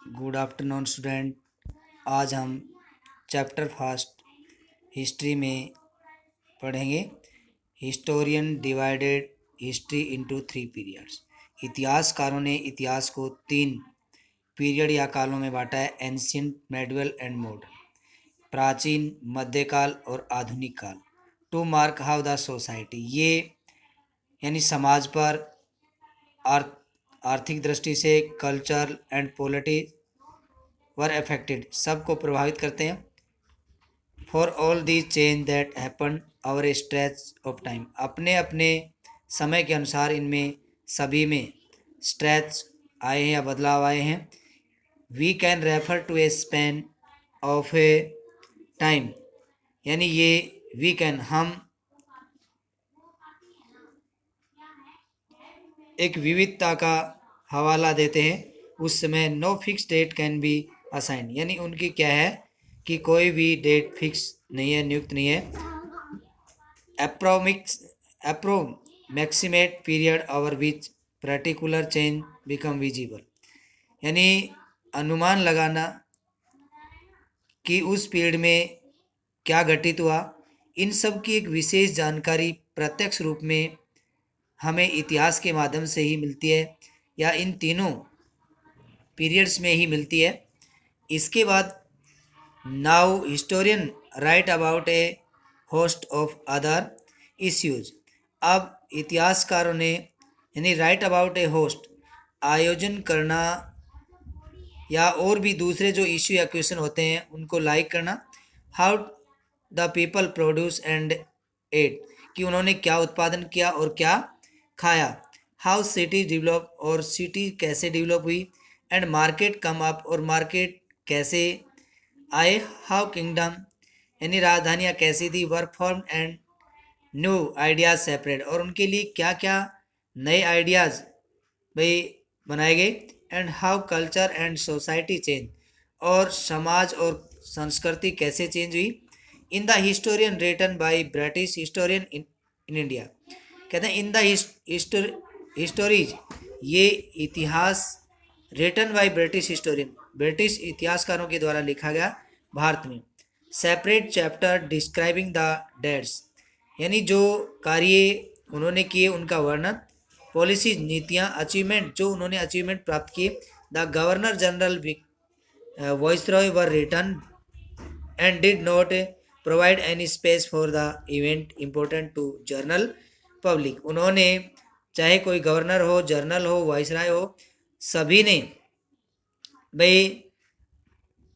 Good afternoon student. आज हम chapter first history में पढ़ेंगे। Historian divided history into three periods. इतिहासकारों ने इतिहास को तीन पीरियड या कालों में बांटा है: एंशियंट, मेडिवल एंड मॉडर्न। प्राचीन, मध्यकाल और आधुनिक काल। To mark how the society, ये यानी समाज पर आर्थिक दृष्टि से culture and polity were affected, सबको प्रभावित करते हैं। For all the change that happen over stretch of time, अपने अपने समय के अनुसार इनमें सभी में स्ट्रेच आए हैं या बदलाव आए हैं। We can refer to a span of a time, यानी ये वी कैन हम एक विविधता का हवाला देते हैं। उस समय no fix date can be assign, यानी उनकी क्या है कि कोई भी डेट फिक्स नहीं है, नियुक्त नहीं है। Approximate period over which particular change become visible, यानी अनुमान लगाना कि उस पीरियड में क्या घटित हुआ। इन सब की एक विशेष जानकारी प्रत्यक्ष रूप में हमें इतिहास के माध्यम से ही मिलती है या इन तीनों पीरियड्स में ही मिलती है। इसके बाद now historian right about A host of other issues. अब इतिहासकारों ने यानी राइट अबाउट ए होस्ट, आयोजन करना या और भी दूसरे जो इश्यू या क्वेश्चन होते हैं उनको लाइक करना। How the people produce and ate, कि उन्होंने क्या उत्पादन किया और क्या खाया। हाउ सिटी डेवलप, और सिटी कैसे डेवलप हुई। एंड मार्केट कम अप, और मार्केट कैसे आए। हाउ किंगडम, यानी राजधानियाँ कैसी थी। Work form and new ideas separate, और उनके लिए क्या क्या नए आइडियाज़ भाई बनाए गए। And how culture and society change, और समाज और संस्कृति कैसे चेंज हुई। In the historian written by British historian in India, कहते हैं इन द हिस्टोरीज, ये इतिहास written by British historian, British इतिहासकारों के द्वारा लिखा गया भारत में। Separate chapter describing the dates, यानी जो कार्य उन्होंने किए उनका वर्णन। पॉलिसीज, नीतियाँ। अचीवमेंट, जो उन्होंने अचीवमेंट प्राप्त किए। The governor general viceroy were written and did not provide any space for the event important to general public. उन्होंने चाहे कोई गवर्नर हो, जर्नल हो, वाइसराय हो, सभी ने भाई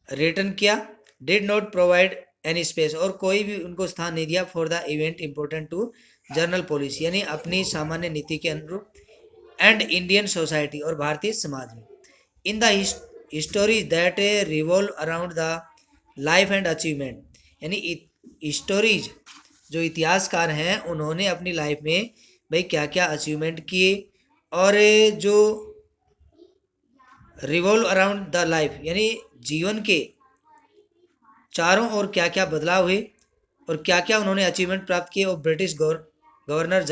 रिटर्न किया। Did not provide any space, और कोई भी उनको स्थान नहीं दिया। For the event important to general policy, यानी अपनी सामान्य नीति के अनुरूप। एंड इंडियन सोसाइटी, और भारतीय समाज में। In the stories that revolve around the life and achievement, यानी स्टोरीज जो इतिहासकार हैं उन्होंने अपनी लाइफ में भाई क्या क्या अचीवमेंट किए, और जो रिवॉल्व अराउंड द लाइफ, यानी जीवन के चारों ओर क्या क्या बदलाव हुए और क्या क्या उन्होंने अचीवमेंट प्राप्त किए। और ब्रिटिश गवर्नर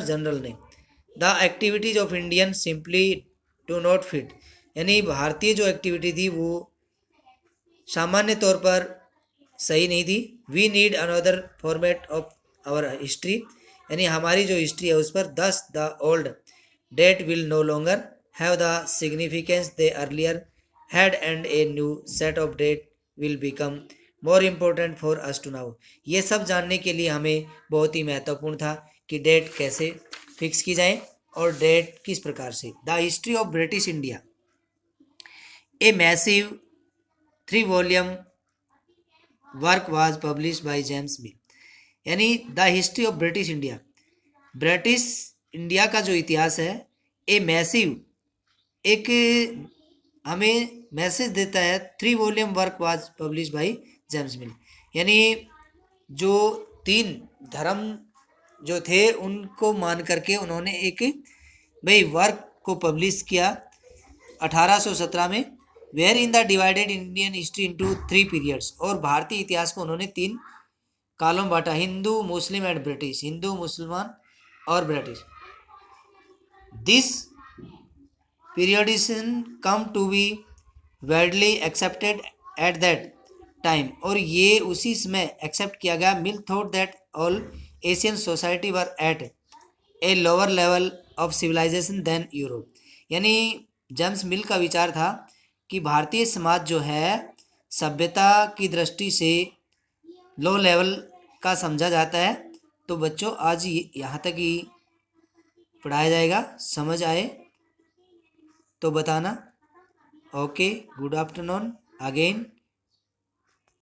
जनरल ने। The activities of Indian simply do not fit, यानी भारतीय जो एक्टिविटी थी वो सामान्य तौर पर सही नहीं थी। We need another format of our history, यानी हमारी जो हिस्ट्री है उस पर thus the old date will no longer have the significance they earlier had and a new set of date will become more important for us to now. ये सब जानने के लिए हमें बहुत ही महत्वपूर्ण था कि डेट कैसे फिक्स की जाए और डेट किस प्रकार से। The history of British India, a massive 3 volume work was publish by James Mill, यानी the history of British India, British India का जो इतिहास है, ए मैसिव, एक हमें मैसेज देता है। 3 volume work was publish by James Mill, यानी जो 3 धर्म जो थे उनको मान करके उन्होंने एक भाई वर्क को पब्लिश किया 1817 में। Where in the divided Indian history into 3 periods, और भारतीय इतिहास को उन्होंने 3 कालों में बांटा: हिंदू, मुस्लिम एंड ब्रिटिश, हिंदू, मुसलमान और British. This periodisation come to be widely accepted at that time, और ये उसी समय एक्सेप्ट किया गया। Mill thought that all Asian society were at a lower level of civilisation than Europe. यानी जेम्स मिल का विचार था कि भारतीय समाज जो है सभ्यता की दृष्टि से लो लेवल का समझा जाता है। तो बच्चों आज यहाँ तक ही पढ़ाया जाएगा, समझ आए तो बताना। Okay, good afternoon again.